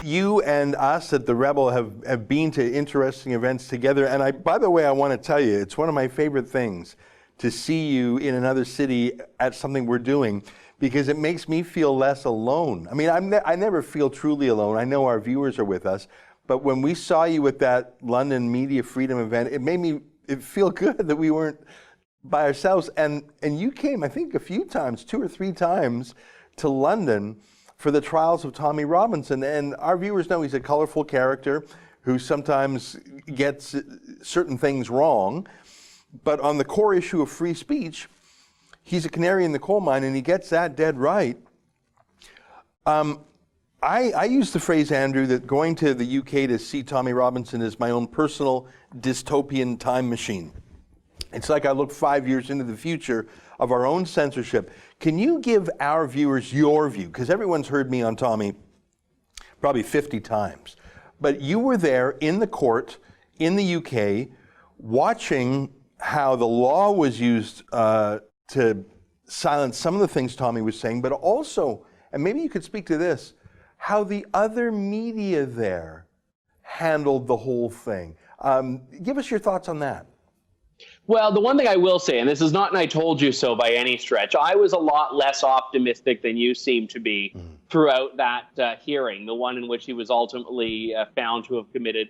You and us at the Rebel have been to interesting events together. And by the way, I want to tell you, it's one of my favorite things to see you in another city at something we're doing, because it makes me feel less alone. I mean, I never feel truly alone. I know our viewers are with us. But when we saw you at that London Media Freedom event, it made me feel good that we weren't by ourselves. And you came, I think, a few times, 2 or 3 times, to London for the trials of Tommy Robinson. And our viewers know he's a colorful character who sometimes gets certain things wrong. But on the core issue of free speech, he's a canary in the coal mine, and he gets that dead right. I use the phrase, Andrew, that going to the UK to see Tommy Robinson is my own personal dystopian time machine. It's like I look 5 years into the future of our own censorship. Can you give our viewers your view? Because everyone's heard me on Tommy probably 50 times. But you were there in the court in the UK watching how the law was used to silence some of the things Tommy was saying, but also, and maybe you could speak to this, how the other media there handled the whole thing. Give us your thoughts on that. Well, the one thing I will say, and this is not an I told you so by any stretch, I was a lot less optimistic than you seem to be throughout that hearing, the one in which he was ultimately found to have committed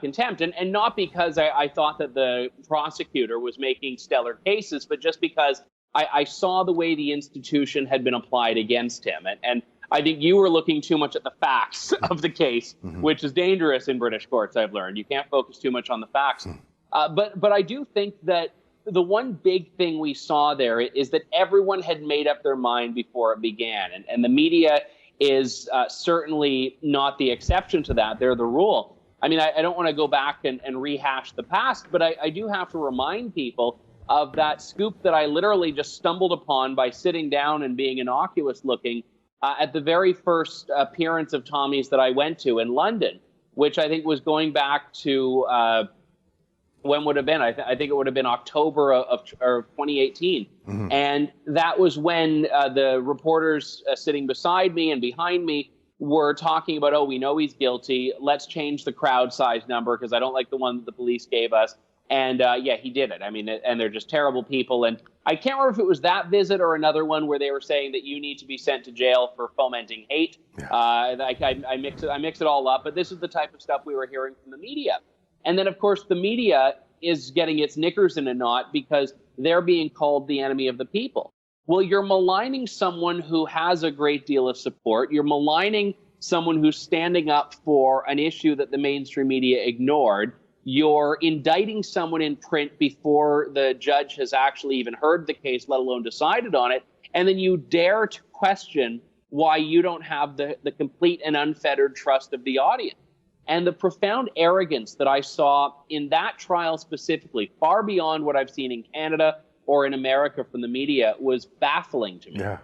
contempt. And not because I thought that the prosecutor was making stellar cases, but just because I saw the way the institution had been applied against him. And I think you were looking too much at the facts of the case, which is dangerous in British courts, I've learned. You can't focus too much on the facts. But I do think that the one big thing we saw there is that everyone had made up their mind before it began. And the media is certainly not the exception to that. They're the rule. I mean, I don't want to go back and rehash the past, but I do have to remind people of that scoop that I literally just stumbled upon by sitting down and being innocuous looking at the very first appearance of Tommy's that I went to in London, which I think was going back to when would have been? I think it would have been October of 2018. And that was when the reporters sitting beside me and behind me were talking about, oh, we know he's guilty. Let's change the crowd size number because I don't like the one that the police gave us. And yeah, he did it. I mean, and they're just terrible people. And I can't remember if it was that visit or another one where they were saying that you need to be sent to jail for fomenting hate. I mix it all up. But this is the type of stuff we were hearing from the media. And then, of course, the media is getting its knickers in a knot because they're being called the enemy of the people. Well, you're maligning someone who has a great deal of support. You're maligning someone who's standing up for an issue that the mainstream media ignored. You're indicting someone in print before the judge has actually even heard the case, let alone decided on it. And then you dare to question why you don't have the complete and unfettered trust of the audience. And the profound arrogance that I saw in that trial specifically, far beyond what I've seen in Canada or in America from the media, was baffling to me. Yeah.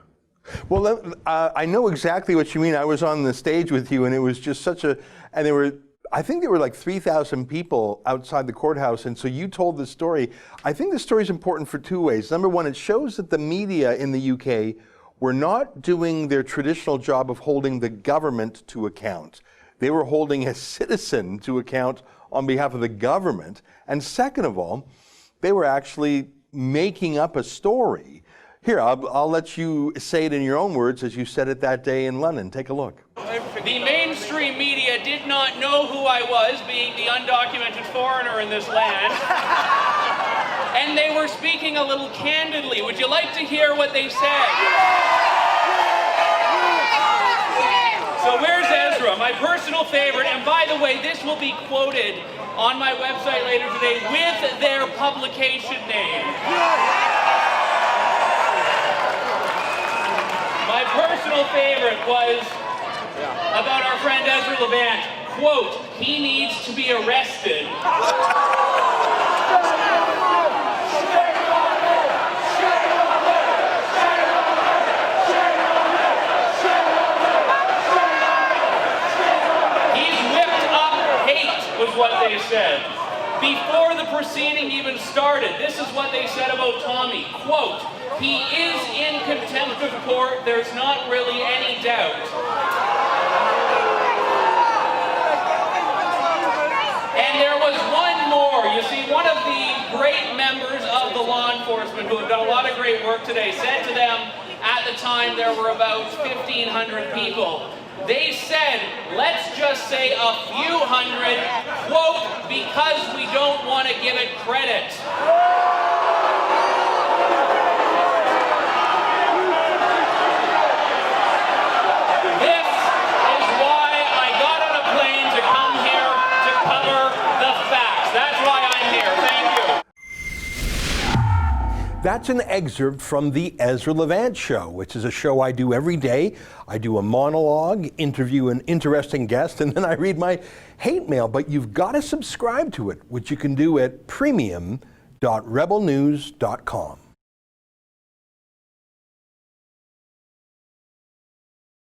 Well, I know exactly what you mean. I was on the stage with you, and it was just such a, and I think there were like 3,000 people outside the courthouse, and so you told the story. I think the story is important for 2 ways. Number one, it shows that the media in the UK were not doing their traditional job of holding the government to account. They were holding a citizen to account on behalf of the government. And second of all, they were actually making up a story. Here, I'll let you say it in your own words as you said it that day in London. Take a look. The mainstream media did not know who I was, being the undocumented foreigner in this land. And they were speaking a little candidly. Would you like to hear what they said? So where's Ezra, my personal favorite, and by the way, this will be quoted on my website later today with their publication name. My personal favorite was about our friend Ezra Levant. Quote, he needs to be arrested. Was what they said. Before the proceeding even started, this is what they said about Tommy. Quote, he is in contempt of court, there's not really any doubt. enforcement, who have done a lot of great work today, said to them, at the time there were about 1,500 people. They said, let's just say a few hundred, quote, because we don't want to give it credit. This is why I got on a plane to come here to cover the facts. That's why I'm here. Thank you. That's an excerpt from the Ezra Levant Show, which is a show I do every day. I do a monologue, interview an interesting guest, and then I read my hate mail. But you've got to subscribe to it, which you can do at premium.rebelnews.com.